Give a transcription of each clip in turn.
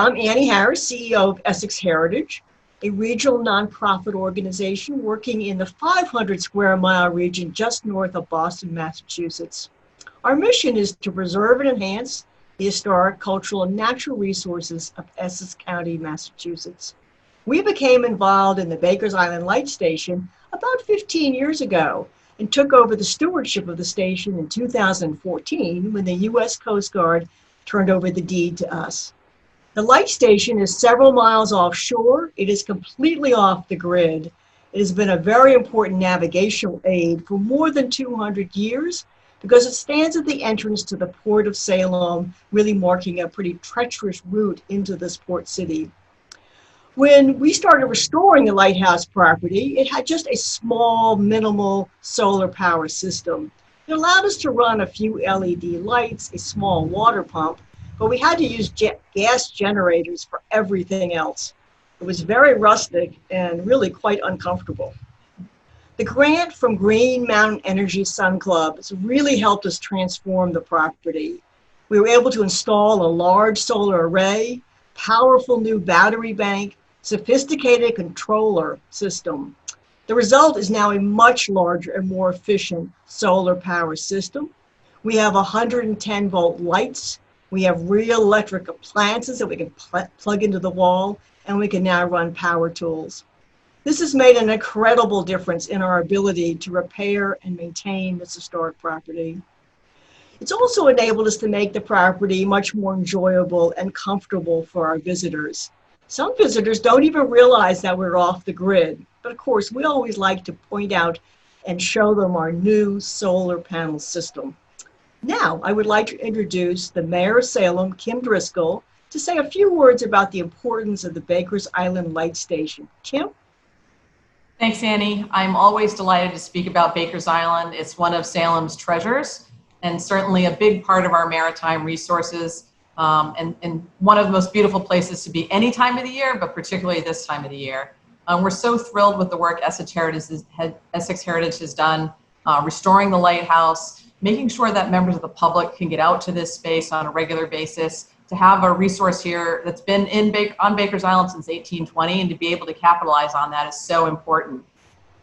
I'm Annie Harris, CEO of Essex Heritage, a regional nonprofit organization working in the 500 square mile region just north of Boston, Massachusetts. Our mission is to preserve and enhance the historic, cultural, and natural resources of Essex County, Massachusetts. We became involved in the Bakers Island Light Station about 15 years ago and took over the stewardship of the station in 2014 when the U.S. Coast Guard turned over the deed to us. The light station is several miles offshore. It is completely off the grid. It has been a very important navigational aid for more than 200 years because it stands at the entrance to the Port of Salem, really marking a pretty treacherous route into this port city. When we started restoring the lighthouse property, it had just a small, minimal solar power system. It allowed us to run a few LED lights, a small water pump, but we had to use gas generators for everything else. It was very rustic and really quite uncomfortable. The grant from Green Mountain Energy Sun Club has really helped us transform the property. We were able to install a large solar array, powerful new battery bank, sophisticated controller system. The result is now a much larger and more efficient solar power system. We have 110 volt lights. We have real electric appliances that we can plug into the wall, and we can now run power tools. This has made an incredible difference in our ability to repair and maintain this historic property. It's also enabled us to make the property much more enjoyable and comfortable for our visitors. Some visitors don't even realize that we're off the grid, but of course, we always like to point out and show them our new solar panel system. Now, I would like to introduce the Mayor of Salem, Kim Driscoll, to say a few words about the importance of the Bakers Island Light Station. Kim? Thanks, Annie. I'm always delighted to speak about Bakers Island. It's one of Salem's treasures and certainly a big part of our maritime resources. And one of the most beautiful places to be any time of the year, but particularly this time of the year. We're so thrilled with the work Essex Heritage has done, restoring the lighthouse, making sure that members of the public can get out to this space on a regular basis, to have a resource here that's been on Bakers Island since 1820, and to be able to capitalize on that is so important.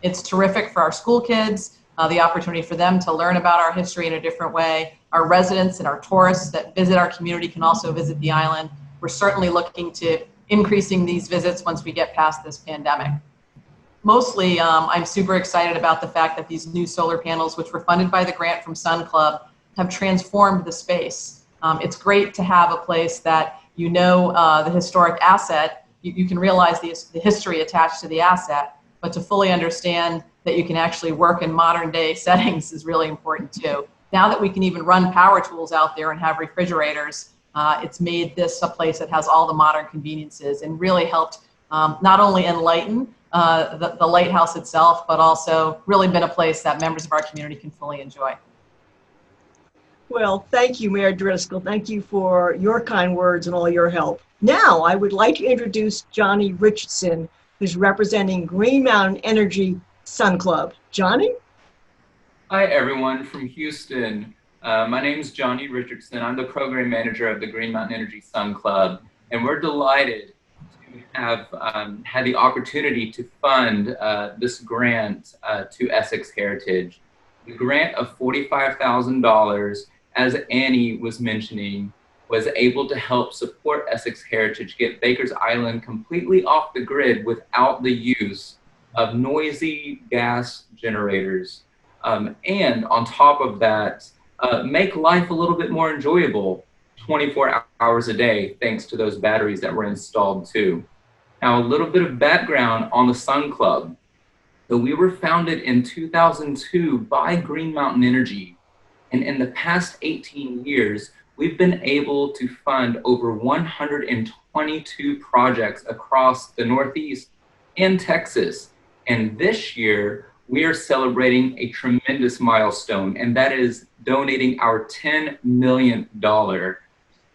It's terrific for our school kids, the opportunity for them to learn about our history in a different way. Our residents and our tourists that visit our community can also visit the island. We're certainly looking to increasing these visits once we get past this pandemic. Mostly, I'm super excited about the fact that these new solar panels, which were funded by the grant from Sun Club, have transformed the space. It's great to have a place that the historic asset, you can realize the history attached to the asset, but to fully understand that you can actually work in modern day settings is really important too. Now that we can even run power tools out there and have refrigerators, it's made this a place that has all the modern conveniences and really helped not only enlighten the lighthouse itself, but also really been a place that members of our community can fully enjoy. Well, thank you, Mayor Driscoll. Thank you for your kind words and all your help. Now, I would like to introduce Johnny Richardson, who's representing Green Mountain Energy Sun Club. Johnny? Hi, everyone from Houston. My name is Johnny Richardson. I'm the program manager of the Green Mountain Energy Sun Club, and we're delighted to have had the opportunity to fund this grant to Essex Heritage. The grant of $45,000, as Annie was mentioning, was able to help support Essex Heritage get Bakers Island completely off the grid without the use of noisy gas generators. And on top of that, make life a little bit more enjoyable 24 hours a day, thanks to those batteries that were installed too. Now, a little bit of background on the Sun Club. So we were founded in 2002 by Green Mountain Energy. And in the past 18 years, we've been able to fund over 122 projects across the Northeast and Texas. And this year, we are celebrating a tremendous milestone, and that is donating our $10 million.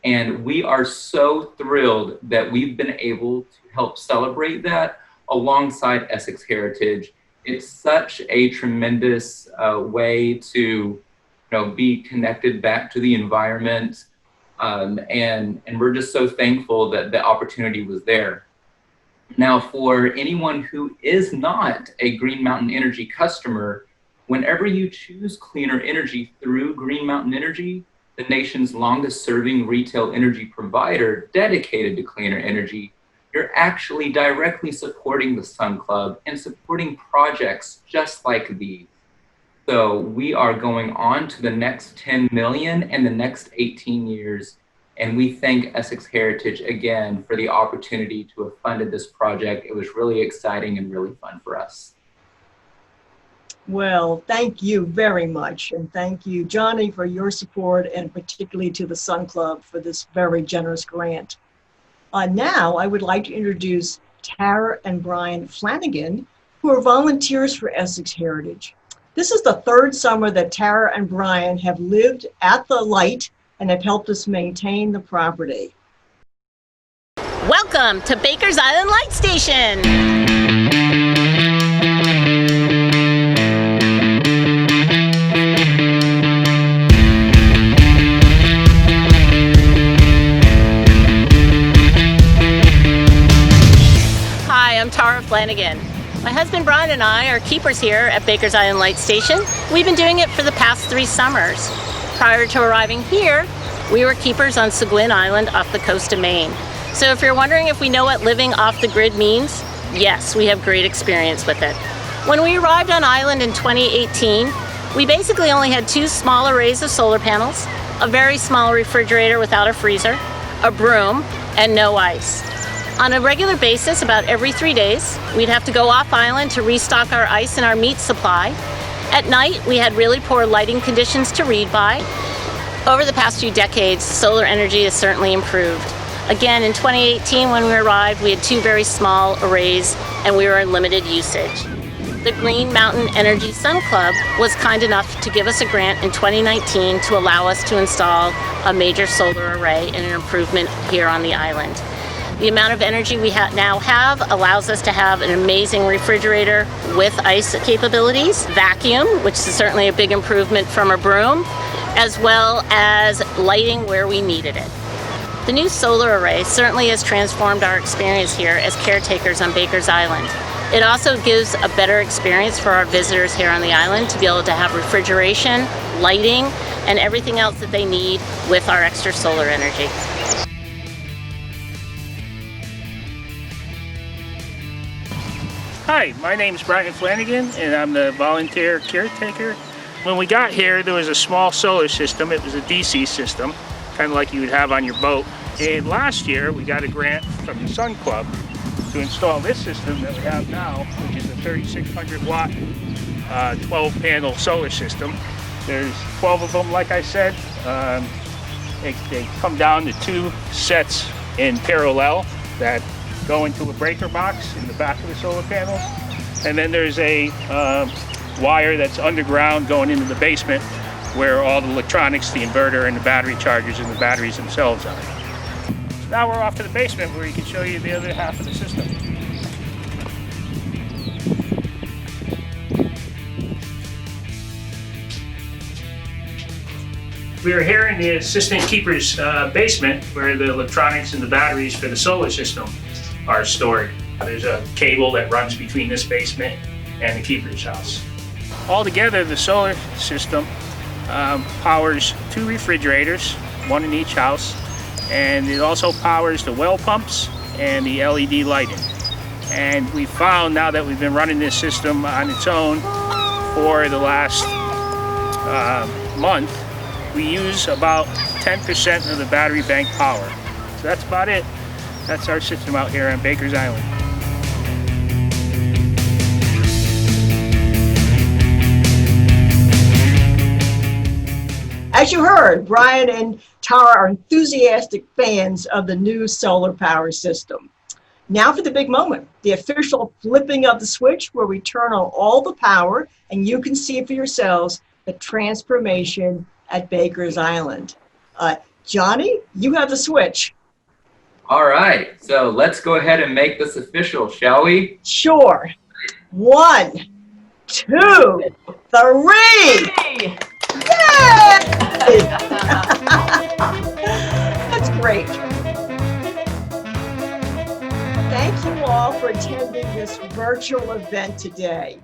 And we are so thrilled that we've been able to help celebrate that alongside Essex Heritage. It's such a tremendous way to be connected back to the environment. and we're just so thankful that the opportunity was there. Now, for anyone who is not a Green Mountain Energy customer, whenever you choose cleaner energy through Green Mountain Energy, the nation's longest serving retail energy provider dedicated to cleaner energy, you're actually directly supporting the Sun Club and supporting projects just like these. So we are going on to the next 10 million and the next 18 years. And we thank Essex Heritage again for the opportunity to have funded this project. It was really exciting and really fun for us. Well, thank you very much. And thank you, Johnny, for your support, and particularly to the Sun Club for this very generous grant. Now, I would like to introduce Tara and Brian Flanagan, who are volunteers for Essex Heritage. This is the third summer that Tara and Brian have lived at the light and have helped us maintain the property. Welcome to Baker's Island Light Station. Hi, I'm Tara Flanagan. My husband Brian and I are keepers here at Baker's Island Light Station. We've been doing it for the past 3 summers. Prior to arriving here, we were keepers on Seguin Island off the coast of Maine. So if you're wondering if we know what living off the grid means, yes, we have great experience with it. When we arrived on island in 2018, we basically only had 2 small arrays of solar panels, a very small refrigerator without a freezer, a broom, and no ice. On a regular basis, about every 3 days, we'd have to go off island to restock our ice and our meat supply. At night, we had really poor lighting conditions to read by. Over the past few decades, solar energy has certainly improved. Again, in 2018, when we arrived, we had 2 very small arrays and we were in limited usage. The Green Mountain Energy Sun Club was kind enough to give us a grant in 2019 to allow us to install a major solar array and an improvement here on the island. The amount of energy we now have allows us to have an amazing refrigerator with ice capabilities, vacuum, which is certainly a big improvement from a broom, as well as lighting where we needed it. The new solar array certainly has transformed our experience here as caretakers on Baker's Island. It also gives a better experience for our visitors here on the island to be able to have refrigeration, lighting, and everything else that they need with our extra solar energy. Hi, my name is Brian Flanagan and I'm the volunteer caretaker. When we got here, there was a small solar system. It was a DC system, kind of like you would have on your boat. And last year, we got a grant from the Sun Club to install this system that we have now, which is a 3,600 watt, 12 panel solar system. There's 12 of them, like I said. They come down to 2 sets in parallel that go into a breaker box in the back of the solar panels. And then there's a wire that's underground going into the basement where all the electronics, the inverter and the battery chargers and the batteries themselves are. So now we're off to the basement where you can show you the other half of the system. We are here in the assistant keeper's basement where the electronics and the batteries for the solar system are stored. There's a cable that runs between this basement and the keeper's house. Altogether, the solar system powers 2 refrigerators, 1 in each house, and it also powers the well pumps and the LED lighting. And we found, now that we've been running this system on its own for the last month, we use about 10% of the battery bank power. So that's about it. That's our system out here on Baker's Island. As you heard, Brian and Tara are enthusiastic fans of the new solar power system. Now for the big moment, the official flipping of the switch where we turn on all the power and you can see for yourselves the transformation at Baker's Island. Johnny, you have the switch. All right, so let's go ahead and make this official, shall we? Sure. 1, 2, 3. Hey! Yay! great. Thank you all for attending this virtual event today.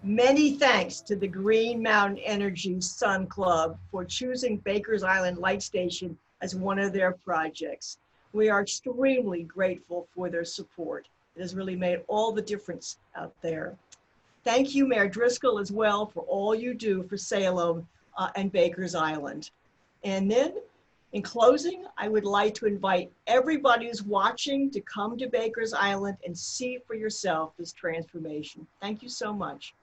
Many thanks to the Green Mountain Energy Sun Club for choosing Baker's Island Light Station as one of their projects. We are extremely grateful for their support. It has really made all the difference out there. Thank you, Mayor Driscoll, as well, for all you do for Salem and Baker's Island. And then, in closing, I would like to invite everybody who's watching to come to Baker's Island and see for yourself this transformation. Thank you so much.